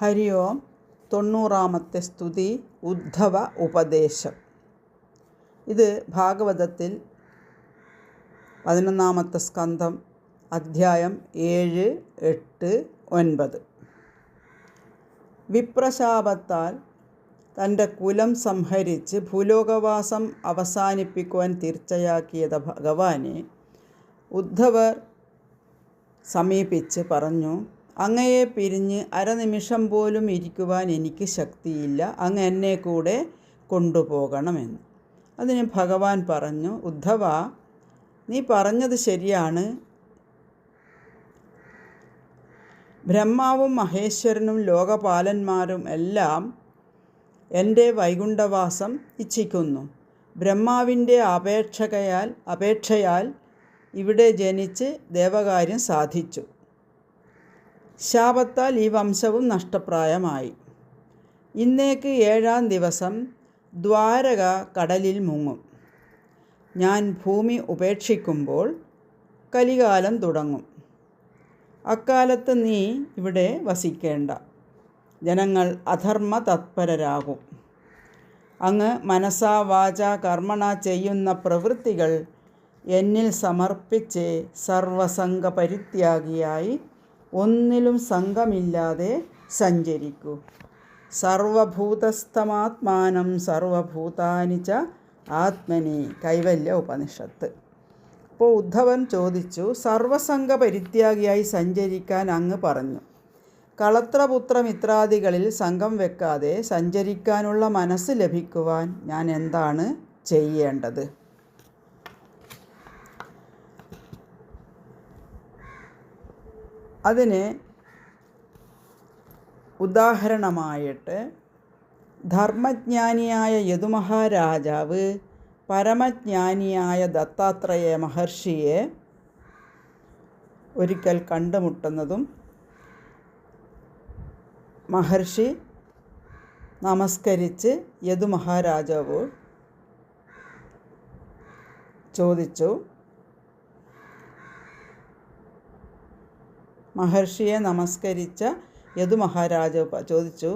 ഹരി ഓം. 90ാമത്തെ സ്തുതി ഉദ്ധവ ഉപദേശം. ഇത് ഭാഗവതത്തിൽ 11ാമത്തെ സ്കന്ധം, അധ്യായം 7, 8, 9. വിപ്രശാപത്താൽ തൻ്റെ കുലം സംഹരിച്ച് ഭൂലോകവാസം അവസാനിപ്പിക്കുവാൻ തീർച്ചയാക്കിയത് ഭഗവാനെ ഉദ്ധവർ സമീപിച്ച് പറഞ്ഞു, അങ്ങയെ പിരിഞ്ഞ് അരനിമിഷം പോലും ഇരിക്കുവാൻ എനിക്ക് ശക്തിയില്ല, അങ്ങ് എന്നെ കൂടെ കൊണ്ടുപോകണമെന്ന്. അതിന് ഭഗവാൻ പറഞ്ഞു, ഉദ്ധവ, നീ പറഞ്ഞത് ശരിയാണ്. ബ്രഹ്മാവും മഹേശ്വരനും ലോകപാലന്മാരും എല്ലാം എൻ്റെ വൈകുണ്ഠവാസം ഇച്ഛിക്കുന്നു. ബ്രഹ്മാവിൻ്റെ അപേക്ഷയാൽ ഇവിടെ ജനിച്ച് ദേവകാര്യം സാധിച്ചു. ശാപത്താൽ ഈ വംശവും നഷ്ടപ്രായമായി. ഇന്നേക്ക് 7ാം ദിവസം ദ്വാരക കടലിൽ മുങ്ങും. ഞാൻ ഭൂമി ഉപേക്ഷിക്കുമ്പോൾ കലികാലം തുടങ്ങും. അക്കാലത്ത് നീ ഇവിടെ വസിക്കേണ്ട. ജനങ്ങൾ അധർമ്മ തത്പരരാകും. അങ്ങ് മനസാ വാചാ കർമ്മണ ചെയ്യുന്ന പ്രവൃത്തികൾ എന്നിൽ സമർപ്പിച്ച് സർവസംഗ പരിത്യാഗിയായി ഒന്നിലും സംഘമില്ലാതെ സഞ്ചരിക്കൂ. സർവഭൂതസ്ഥമാത്മാനം സർവഭൂതാനി ച ആത്മനി. കൈവല്യ ഉപനിഷത്ത്. അപ്പോൾ ഉദ്ധവൻ ചോദിച്ചു, സർവസംഗ പരിത്യാഗിയായി സഞ്ചരിക്കാൻ അങ്ങ് പറഞ്ഞു. കളത്രപുത്രമിത്രാദികളിൽ സംഘം വെക്കാതെ സഞ്ചരിക്കാനുള്ള മനസ്സ് ലഭിക്കുവാൻ ഞാൻ എന്താണ് ചെയ്യേണ്ടത്? അതിന് ഉദാഹരണമായിട്ട് ധർമ്മജ്ഞാനിയായ യദുമഹാരാജാവ് പരമജ്ഞാനിയായ ദത്താത്രേയ മഹർഷിയെ ഒരിക്കൽ കണ്ടുമുട്ടുന്നതും മഹർഷി നമസ്കരിച്ച് യദുമഹാരാജാവ് ചോദിച്ചു, മഹർഷിയെ നമസ്കരിച്ച യദുമഹാരാജാവ് ചോദിച്ചു,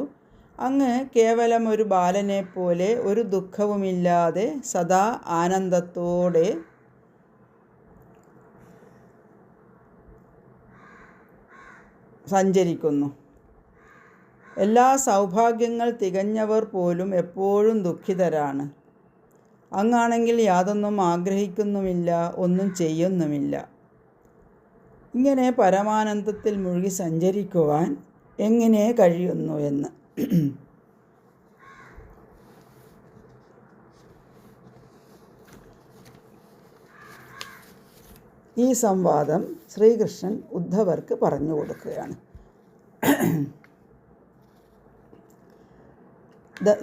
അങ്ങ് കേവലം ഒരു ബാലനെ പോലെ ഒരു ദുഃഖവുമില്ലാതെ സദാ ആനന്ദത്തോടെ സഞ്ചരിക്കുന്നു. എല്ലാ സൗഭാഗ്യങ്ങൾ തികഞ്ഞവർ പോലും എപ്പോഴും ദുഃഖിതരാണ്. അങ്ങാണെങ്കിൽ യാതൊന്നും ആഗ്രഹിക്കുന്നുമില്ല, ഒന്നും ചെയ്യുന്നുമില്ല. ഇങ്ങനെ പരമാനന്ദത്തിൽ മുഴുകി സഞ്ചരിക്കുവാൻ എങ്ങനെ കഴിയുന്നു എന്ന്. ഈ സംവാദം ശ്രീകൃഷ്ണൻ ഉദ്ധവർക്ക് പറഞ്ഞു കൊടുക്കുകയാണ്.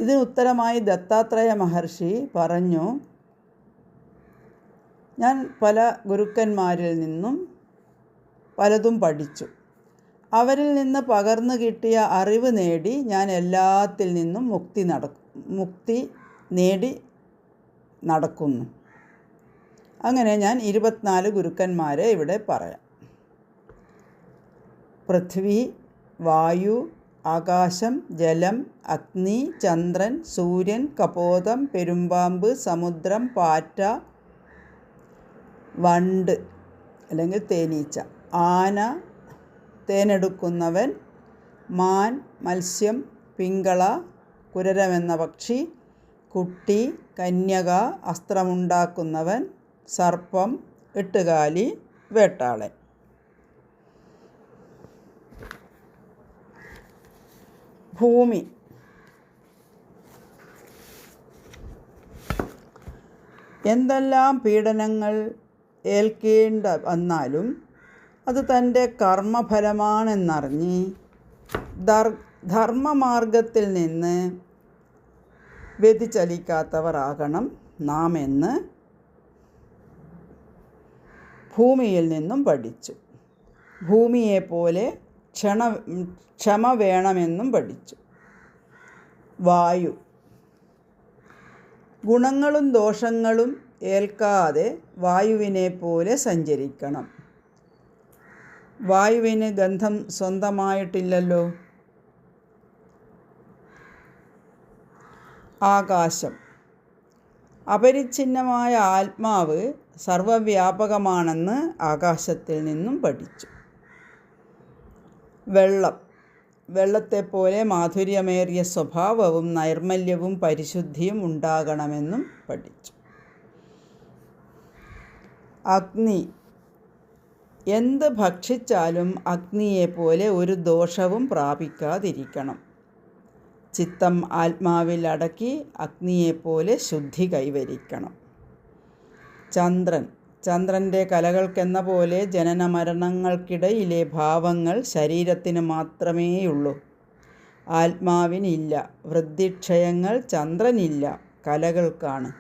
ഇതിന് ഉത്തരമായി ദത്താത്രേയ മഹർഷി പറഞ്ഞു, ഞാൻ പല ഗുരുക്കന്മാരിൽ നിന്നും പലതും പഠിച്ചു. അവരിൽ നിന്ന് പകർന്നു കിട്ടിയ അറിവ് നേടി ഞാൻ എല്ലാത്തിൽ നിന്നും മുക്തി നേടി നടക്കുന്നു. അങ്ങനെ ഞാൻ 24 ഗുരുക്കന്മാരെ ഇവിടെ പറയാം. പൃഥ്വി, വായു, ആകാശം, ജലം, അഗ്നി, ചന്ദ്രൻ, സൂര്യൻ, കപോതം, പെരുമ്പാമ്പ്, സമുദ്രം, പാറ്റ, വണ്ട് അല്ലെങ്കിൽ തേനീച്ച, ആന, തേനെടുക്കുന്നവൻ, മാൻ, മത്സ്യം, പിങ്കള, കുരരമെന്ന പക്ഷി, കുട്ടി, കന്യക, അസ്ത്രമുണ്ടാക്കുന്നവൻ, സർപ്പം, എട്ടുകാലി, വേട്ടാളൻ. ഭൂമി. എന്തെല്ലാം പീഡനങ്ങൾ ഏൽക്കേണ്ട വന്നാലും അത് തൻ്റെ കർമ്മഫലമാണെന്നറിഞ്ഞ് ധർമ്മമാർഗത്തിൽ നിന്ന് വ്യതിചലിക്കാത്തവരാകണം നാം എന്ന് ഭൂമിയിൽ നിന്നും പഠിച്ചു. ഭൂമിയെപ്പോലെ ക്ഷമ വേണമെന്നും പഠിച്ചു. വായു. ഗുണങ്ങളും ദോഷങ്ങളും ഏൽക്കാതെ വായുവിനെ പോലെ സഞ്ചരിക്കണം. വായുവിന് ഗന്ധം സ്വന്തമായിട്ടില്ലല്ലോ. ആകാശം. അപരിച്ഛിന്നമായ ആത്മാവ് സർവവ്യാപകമാണെന്ന് ആകാശത്തിൽ നിന്നും പഠിച്ചു. വെള്ളം. വെള്ളത്തെപ്പോലെ മാധുര്യമേറിയ സ്വഭാവവും നൈർമല്യവും പരിശുദ്ധിയും ഉണ്ടാകണമെന്നും പഠിച്ചു. അഗ്നി. എന്ത് ഭക്ഷിച്ചാലും അഗ്നിയെപ്പോലെ ഒരു ദോഷവും പ്രാപിക്കാതിരിക്കണം. ചിത്തം ആത്മാവിൽ അടക്കി അഗ്നിയെപ്പോലെ ശുദ്ധി കൈവരിക്കണം. ചന്ദ്രൻ. ചന്ദ്രൻ്റെ കലകൾക്കെന്ന പോലെ ജനന മരണങ്ങൾക്കിടയിലെ ഭാവങ്ങൾ ശരീരത്തിന് മാത്രമേയുള്ളൂ. ആത്മാവിനില്ല. വൃദ്ധിക്ഷയങ്ങൾ ചന്ദ്രനില്ല, കലകൾക്കാണ്.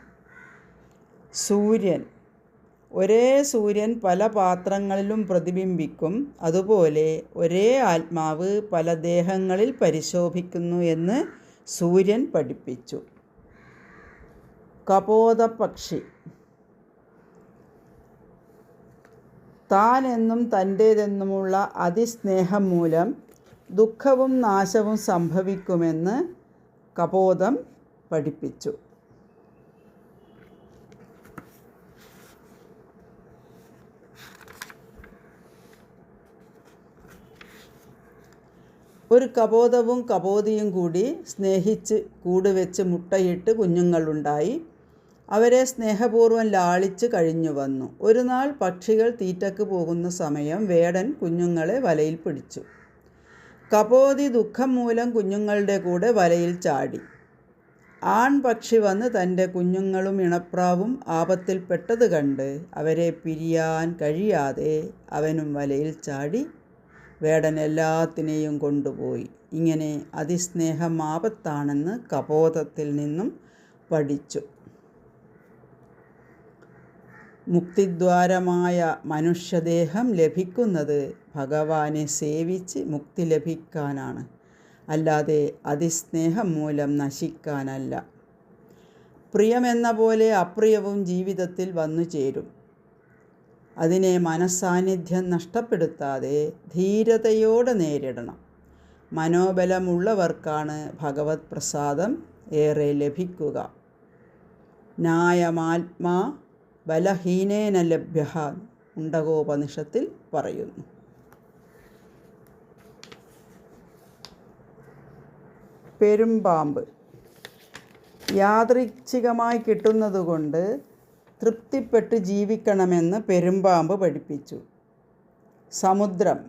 സൂര്യൻ. ഒരേ സൂര്യൻ പല പാത്രങ്ങളിലും പ്രതിബിംബിക്കും. അതുപോലെ ഒരേ ആത്മാവ് പല ദേഹങ്ങളിൽ പരിശോഭിക്കുന്നു എന്ന് സൂര്യൻ പഠിപ്പിച്ചു. കപോതപക്ഷി. താനെന്നും തൻ്റേതെന്നുമുള്ള അതിസ്നേഹം മൂലം ദുഃഖവും നാശവും സംഭവിക്കുമെന്ന് കപോതം പഠിപ്പിച്ചു. ഒരു കപോതവും കപോതിയും കൂടി സ്നേഹിച്ച് കൂടുവെച്ച് മുട്ടയിട്ട് കുഞ്ഞുങ്ങളുണ്ടായി. അവരെ സ്നേഹപൂർവ്വം ലാളിച്ച് കഴിഞ്ഞു വന്നു. ഒരു നാൾ പക്ഷികൾ തീറ്റക്ക് പോകുന്ന സമയം വേടൻ കുഞ്ഞുങ്ങളെ വലയിൽ പിടിച്ചു. കപോതി ദുഃഖം മൂലം കുഞ്ഞുങ്ങളുടെ കൂടെ വലയിൽ ചാടി. ആൺപക്ഷി വന്ന് തൻ്റെ കുഞ്ഞുങ്ങളും ഇണപ്രാവും ആപത്തിൽപ്പെട്ടത് കണ്ട് അവരെ പിരിയാൻ കഴിയാതെ അവനും വലയിൽ ചാടി. വേടൻ എല്ലാത്തിനെയും കൊണ്ടുപോയി. ഇങ്ങനെ അതിസ്നേഹം ആപത്താണെന്ന് കപോതത്തിൽ നിന്നും പഠിച്ചു. മുക്തിദ്വാരമായ മനുഷ്യദേഹം ലഭിക്കുന്നത് ഭഗവാനെ സേവിച്ച് മുക്തി ലഭിക്കാനാണ്, അല്ലാതെ അതിസ്നേഹം മൂലം നശിക്കാനല്ല. പ്രിയമെന്ന പോലെ അപ്രിയവും ജീവിതത്തിൽ വന്നു ചേരും. അതിനെ മനസ്സാന്നിധ്യം നഷ്ടപ്പെടുത്താതെ ധീരതയോടെ നേരിടണം. മനോബലമുള്ളവർക്കാണ് ഭഗവത് പ്രസാദം ഏറെ ലഭിക്കുക. ന്യായമാത്മാ ബലഹീനേന ലഭ്യഃ മുണ്ടകോപനിഷത്തിൽ പറയുന്നു. പെരുമ്പാമ്പ്. യാദൃച്ഛികമായി കിട്ടുന്നതുകൊണ്ട് തൃപ്തിപ്പെട്ട് ജീവിക്കണമെന്ന് പെരുമ്പാമ്പ് പഠിപ്പിച്ചു. സമുദ്രം.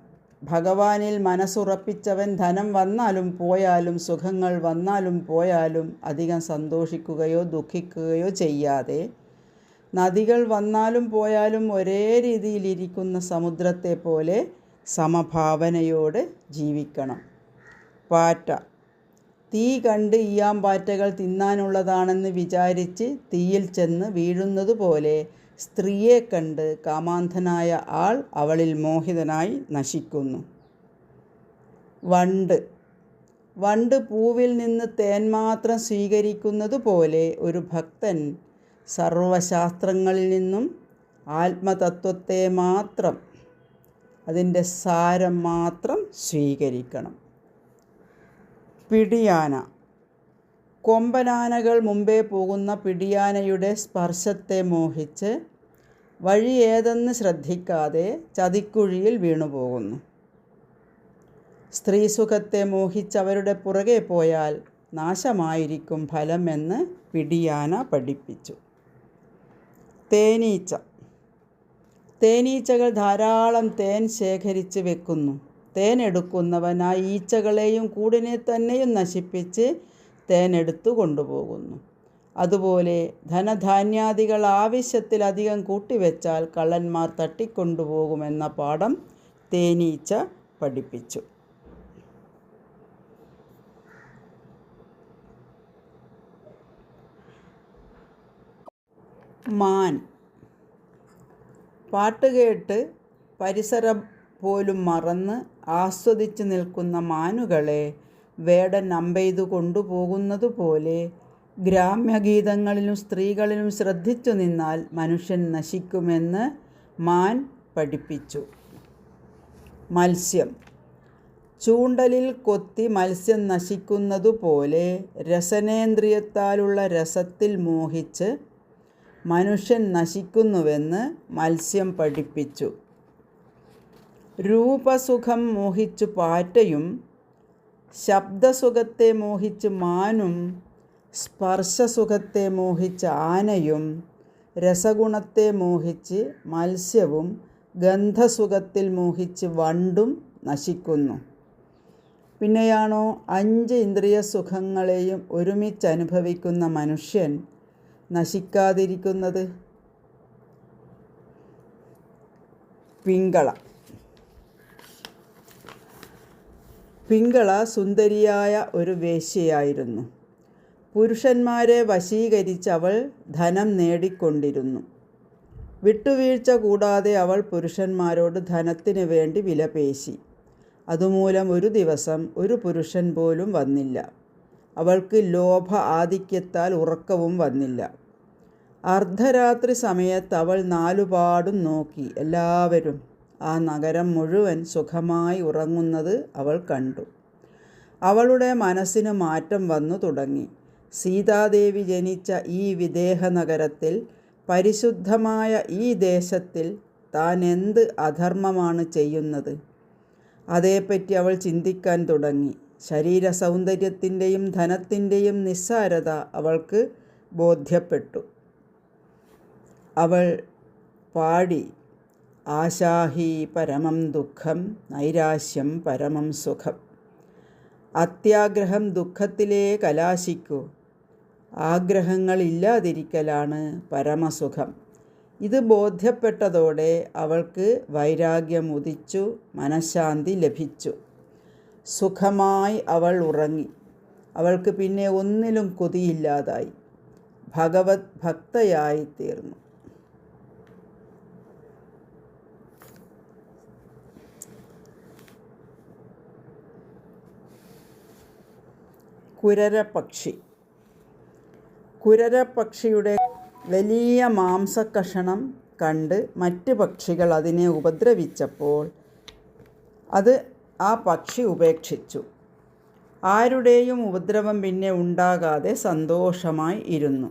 ഭഗവാനിൽ മനസ്സുറപ്പിച്ചവൻ ധനം വന്നാലും പോയാലും സുഖങ്ങൾ വന്നാലും പോയാലും അധികം സന്തോഷിക്കുകയോ ദുഃഖിക്കുകയോ ചെയ്യാതെ നദികൾ വന്നാലും പോയാലും ഒരേ രീതിയിലിരിക്കുന്ന സമുദ്രത്തെ പോലെ സമഭാവനയോടെ ജീവിക്കണം. പാറ്റ. തീ കണ്ട് ഈയാമ്പാറ്റകൾ തിന്നാനുള്ളതാണെന്ന് വിചാരിച്ച് തീയിൽ ചെന്ന് വീഴുന്നതുപോലെ സ്ത്രീയെ കണ്ട് കാമാന്ധനായ ആൾ അവളിൽ മോഹിതനായി നശിക്കുന്നു. വണ്ട്. വണ്ട് പൂവിൽ നിന്ന് തേൻ മാത്രം സ്വീകരിക്കുന്നത് പോലെ ഒരു ഭക്തൻ സർവശാസ്ത്രങ്ങളിൽ നിന്നും ആത്മതത്വത്തെ മാത്രം, അതിൻ്റെ സാരം മാത്രം സ്വീകരിക്കണം. പിടിയാന. കൊമ്പനാനകൾ മുമ്പേ പോകുന്ന പിടിയാനയുടെ സ്പർശത്തെ മോഹിച്ച് വഴി ഏതെന്ന് ശ്രദ്ധിക്കാതെ ചതിക്കുഴിയിൽ വീണുപോകുന്നു. സ്ത്രീസുഖത്തെ മോഹിച്ചവരുടെ പുറകെ പോയാൽ നാശമായിരിക്കും ഫലം എന്ന് പിടിയാന പഠിപ്പിച്ചു. തേനീച്ച. തേനീച്ചകൾ ധാരാളം തേൻ ശേഖരിച്ച് വെക്കുന്നു. തേൻ എടുക്കുന്നവൻ ആ ഈച്ചകളെയും കൂടിനെ തന്നെയും നശിപ്പിച്ച് തേൻ എടുത്തു കൊണ്ടുപോകുന്നു. അതുപോലെ ധനധാന്യാദികൾ ആവശ്യത്തിലധികം കൂട്ടിവെച്ചാൽ കള്ളന്മാർ തട്ടിക്കൊണ്ടുപോകുമെന്ന പാഠം തേനീച്ച പഠിപ്പിച്ചു. മാൻ. പാട്ടുകേട്ട് പരിസരം പോലും മറന്ന് ആസ്വദിച്ച് നിൽക്കുന്ന മാനുകളെ വേടൻ അമ്പെയ്തു കൊണ്ടുപോകുന്നത് പോലെ ഗ്രാമ്യഗീതങ്ങളിലും സ്ത്രീകളിലും ശ്രദ്ധിച്ചു നിന്നാൽ മനുഷ്യൻ നശിക്കുമെന്ന് മാൻ പഠിപ്പിച്ചു. മത്സ്യം. ചൂണ്ടലിൽ കൊത്തി മത്സ്യം നശിക്കുന്നതുപോലെ രസനേന്ദ്രിയത്താലുള്ള രസത്തിൽ മോഹിച്ച് മനുഷ്യൻ നശിക്കുന്നുവെന്ന് മത്സ്യം പഠിപ്പിച്ചു. രൂപസുഖം മോഹിച്ചു പാറ്റയും ശബ്ദസുഖത്തെ മോഹിച്ച് മാനും സ്പർശസുഖത്തെ മോഹിച്ച് ആനയും രസഗുണത്തെ മോഹിച്ച് മത്സ്യവും ഗന്ധസുഖത്തിൽ മോഹിച്ച് വണ്ടും നശിക്കുന്നു. പിന്നെയാണോ 5 ഇന്ദ്രിയ സുഖങ്ങളെയും ഒരുമിച്ച് അനുഭവിക്കുന്ന മനുഷ്യൻ നശിക്കാതിരിക്കുന്നത്? പിങ്കള സുന്ദരിയായ ഒരു വേശ്യയായിരുന്നു. പുരുഷന്മാരെ വശീകരിച്ച് അവൾ ധനം നേടിക്കൊണ്ടിരുന്നു. വിട്ടുവീഴ്ച കൂടാതെ അവൾ പുരുഷന്മാരോട് ധനത്തിന് വേണ്ടി വിലപേശി. അതുമൂലം ഒരു ദിവസം ഒരു പുരുഷൻ പോലും വന്നില്ല. അവൾക്ക് ലോഭ ആധിക്യത്താൽ ഉറക്കവും വന്നില്ല. അർദ്ധരാത്രി സമയത്ത് അവൾ നാലുപാടും നോക്കി. എല്ലാവരും, ആ നഗരം മുഴുവൻ സുഖമായി ഉറങ്ങുന്നത് അവൾ കണ്ടു. അവളുടെ മനസ്സിന് മാറ്റം വന്നു തുടങ്ങി. സീതാദേവി ജനിച്ച ഈ വിദേഹ നഗരത്തിൽ, പരിശുദ്ധമായ ഈ ദേശത്തിൽ താൻ എന്ത് അധർമ്മമാണ് ചെയ്യുന്നത്? അതേപ്പറ്റി അവൾ ചിന്തിക്കാൻ തുടങ്ങി. ശരീര സൗന്ദര്യത്തിൻ്റെയും ധനത്തിൻ്റെയും നിസ്സാരത അവൾക്ക് ബോധ്യപ്പെട്ടു. അവൾ പാടി, ആശാഹി പരമം ദുഃഖം നൈരാശ്യം പരമം സുഖം. അത്യാഗ്രഹം ദുഃഖത്തിലേ കലാശിക്കൂ. ആഗ്രഹങ്ങൾ ഇല്ലാതിരിക്കലാണ് പരമസുഖം. ഇത് ബോധ്യപ്പെട്ടതോടെ അവൾക്ക് വൈരാഗ്യം ഉദിച്ചു, മനഃശാന്തി ലഭിച്ചു. സുഖമായി അവൾ ഉറങ്ങി. അവൾക്ക് പിന്നെ ഒന്നിലും കൊതിയില്ലാതായി. ഭഗവത് ഭക്തയായി തീർന്നു. കുരരപ്പക്ഷിയുടെ വലിയ മാംസക്കഷണം കണ്ട് മറ്റ് പക്ഷികൾ അതിനെ ഉപദ്രവിച്ചപ്പോൾ ആ പക്ഷി ഉപേക്ഷിച്ചു. ആരുടെയും ഉപദ്രവം പിന്നെ ഉണ്ടാകാതെ സന്തോഷമായി ഇരുന്നു.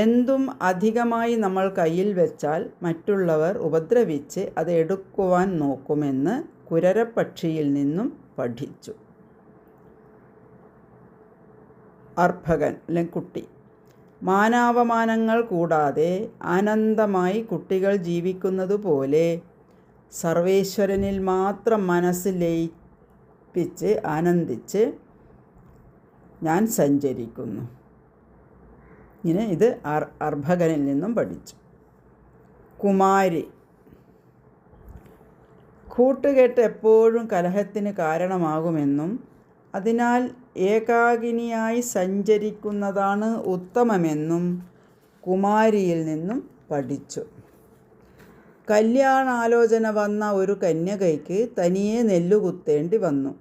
എന്തും അധികമായി നമ്മൾ കയ്യിൽ വെച്ചാൽ മറ്റുള്ളവർ ഉപദ്രവിച്ച് അത് എടുക്കുവാൻ നോക്കുമെന്ന് കുരരപ്പക്ഷിയിൽ നിന്നും പഠിച്ചു. അർഭകൻ അല്ലെങ്കിൽ കുട്ടി. മാനാവമാനങ്ങൾ കൂടാതെ ആനന്ദമായി കുട്ടികൾ ജീവിക്കുന്നതുപോലെ സർവേശ്വരനിൽ മാത്രം മനസ്സ് ലയിപ്പിച്ച് ആനന്ദിച്ച് ഞാൻ സഞ്ചരിക്കുന്നു. ഇങ്ങനെ ഇത് അർഭകനിൽ നിന്നും പഠിച്ചു. കുമാരി. കൂട്ടുകെട്ട് എപ്പോഴും കലഹത്തിന് കാരണമാകുമെന്നും അതിനാൽ ഏകാകിനിയായി സഞ്ചരിക്കുന്നതാണ് ഉത്തമമെന്നും കുമാരിയിൽ നിന്നും പഠിച്ചു. കല്യാണാലോചന വന്ന ഒരു കന്യകയ്ക്ക് തനിയെ നെല്ലുകുത്തേണ്ടി വന്നു.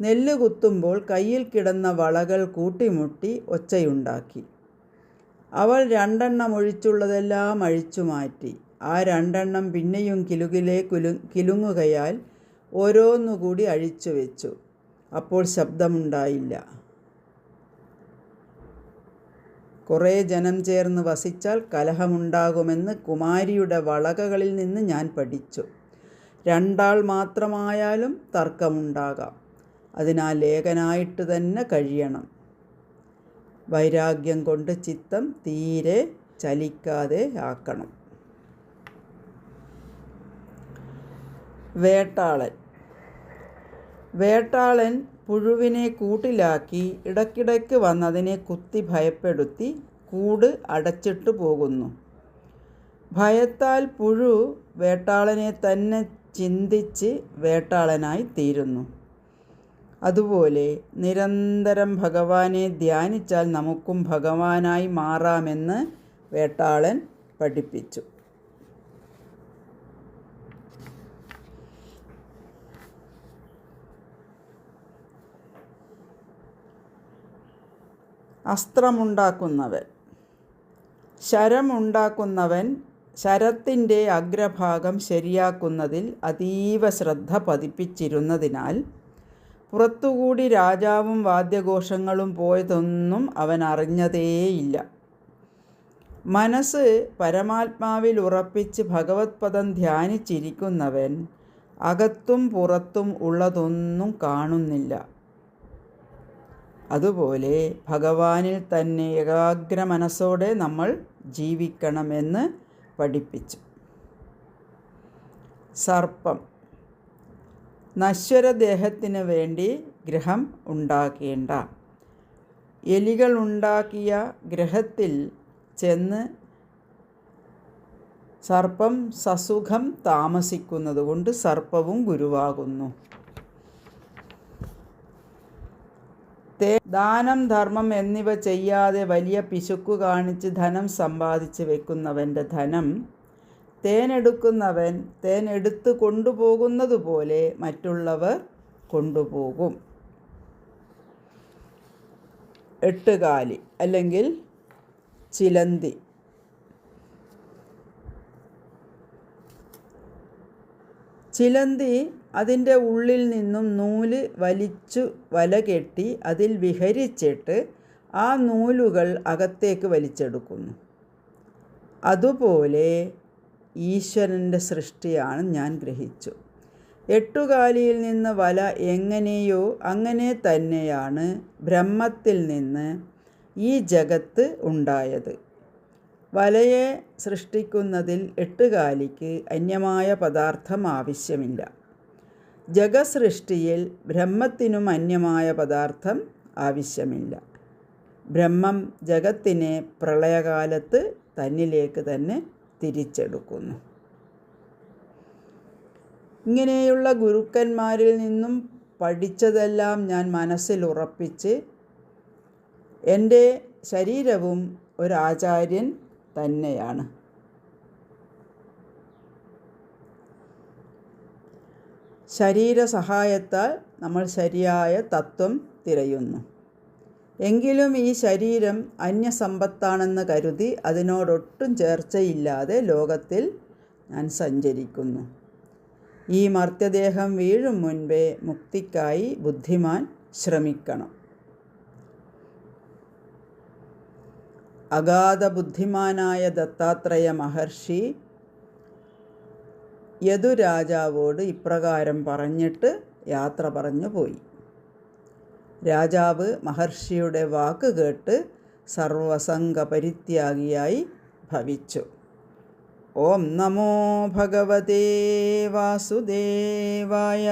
നെല്ലുകുത്തുമ്പോൾ കയ്യിൽ കിടന്ന വളകൾ കൂട്ടിമുട്ടി ഒച്ചയുണ്ടാക്കി. അവൾ 2 ഒഴിച്ചുള്ളതെല്ലാം അഴിച്ചു മാറ്റി. ആ 2 പിന്നെയും കിലുകിലെ കിലുങ്ങുകയാൽ ഓരോന്നുകൂടി അഴിച്ചു വെച്ചു. അപ്പോൾ ശബ്ദമുണ്ടായില്ല. കുറേ ജനം ചേർന്ന് വസിച്ചാൽ കലഹമുണ്ടാകുമെന്ന് കുമാരിയുടെ വളകളിൽ നിന്ന് ഞാൻ പഠിച്ചു. 2 ആൾ മാത്രമായാലും തർക്കമുണ്ടാകാം. അതിനാൽ ഏകനായിട്ട് തന്നെ കഴിയണം. വൈരാഗ്യം കൊണ്ട് ചിത്തം തീരെ ചലിക്കാതെ ആക്കണം. വേട്ടാളൻ പുഴുവിനെ കൂട്ടിലാക്കി ഇടയ്ക്കിടയ്ക്ക് വന്നതിനെ കുത്തി ഭയപ്പെടുത്തി കൂട് അടച്ചിട്ട് പോകുന്നു. ഭയത്താൽ പുഴു വേട്ടാളനെ തന്നെ ചിന്തിച്ച് വേട്ടാളനായി തീരുന്നു. അതുപോലെ നിരന്തരം ഭഗവാനെ ധ്യാനിച്ചാൽ നമുക്കും ഭഗവാനായി മാറാമെന്ന് വേട്ടാളൻ പഠിപ്പിച്ചു. അസ്ത്രമുണ്ടാക്കുന്നവൻ. ശരമുണ്ടാക്കുന്നവൻ ശരത്തിൻ്റെ അഗ്രഭാഗം ശരിയാക്കുന്നതിൽ അതീവ ശ്രദ്ധ പതിപ്പിച്ചിരുന്നതിനാൽ പുറത്തുകൂടി രാജാവും വാദ്യഘോഷങ്ങളും പോയതൊന്നും അവൻ അറിഞ്ഞതേയില്ല. മനസ്സ് പരമാത്മാവിൽ ഉറപ്പിച്ച് ഭഗവത്പദം ധ്യാനിച്ചിരിക്കുന്നവൻ അകത്തും പുറത്തും ഉള്ളതൊന്നും കാണുന്നില്ല. അതുപോലെ ഭഗവാനിൽ തന്നെ ഏകാഗ്ര മനസ്സോടെ നമ്മൾ ജീവിക്കണമെന്ന് പഠിപ്പിച്ചു. സർപ്പം നശ്വരദേഹത്തിന് വേണ്ടി ഗ്രഹം ഉണ്ടാക്കേണ്ട. എലികളുണ്ടാക്കിയ ഗ്രഹത്തിൽ ചെന്ന് സർപ്പം സസുഖം താമസിക്കുന്നത് കൊണ്ട് സർപ്പവും ഗുരുവാകുന്നു. ദാനം ധർമ്മം എന്നിവ ചെയ്യാതെ വലിയ പിശുക്കു കാണിച്ച് ധനം സമ്പാദിച്ച് വെക്കുന്നവൻ്റെ ധനം തേനെടുക്കുന്നവൻ തേനെടുത്ത് കൊണ്ടുപോകുന്നത് പോലെ മറ്റുള്ളവർ കൊണ്ടുപോകും. എട്ടുകാലി അല്ലെങ്കിൽ ചിലന്തി. ചിലന്തി അതിൻ്റെ ഉള്ളിൽ നിന്നും നൂല് വലിച്ചു വല കെട്ടി അതിൽ വിഹരിച്ചിട്ട് ആ നൂലുകൾ അകത്തേക്ക് വലിച്ചെടുക്കുന്നു. അതുപോലെ ഈശ്വരൻ്റെ സൃഷ്ടിയാണ് ഞാൻ ഗ്രഹിച്ചു. എട്ടുകാലിയിൽ നിന്ന് വല എങ്ങനെയോ അങ്ങനെ തന്നെയാണ് ബ്രഹ്മത്തിൽ നിന്ന് ഈ ജഗത്ത് ഉണ്ടായത്. വലയെ സൃഷ്ടിക്കുന്നതിൽ എട്ടുകാലിക്ക് അന്യമായ പദാർത്ഥം ആവശ്യമില്ല. ജഗസൃഷ്ടിയിൽ ബ്രഹ്മത്തിനും അന്യമായ പദാർത്ഥം ആവശ്യമില്ല. ബ്രഹ്മം ജഗത്തിനെ പ്രളയകാലത്ത് തന്നിലേക്ക് തന്നെ തിരിച്ചെടുക്കുന്നു. ഇങ്ങനെയുള്ള ഗുരുക്കന്മാരിൽ നിന്നും പഠിച്ചതെല്ലാം ഞാൻ മനസ്സിൽ ഉറപ്പിച്ച് എൻ്റെ ശരീരവും ഒരാചാര്യൻ തന്നെയാണ്. ശരീര സഹായത്താൽ നമ്മൾ ശരിയായ തത്വം തിരയുന്നു. എങ്കിലും ഈ ശരീരം അന്യസമ്പത്താണെന്ന് കരുതി അതിനോടൊട്ടും ചേർച്ചയില്ലാതെ ലോകത്തിൽ ഞാൻ സഞ്ചരിക്കുന്നു. ഈ മർത്യദേഹം വീഴും മുൻപേ മുക്തിക്കായി ബുദ്ധിമാൻ ശ്രമിക്കണം. അഗാധ ബുദ്ധിമാനായ ദത്താത്രേയ മഹർഷി യദുരാജാവോട് ഇപ്രകാരം പറഞ്ഞിട്ട് യാത്ര പറഞ്ഞു പോയി. രാജാവ് മഹർഷിയുടെ വാക്ക് കേട്ട് സർവസംഗ പരിത്യാഗിയായി ഭവിച്ചു. ഓം നമോ ഭഗവതേ വാസുദേവായ.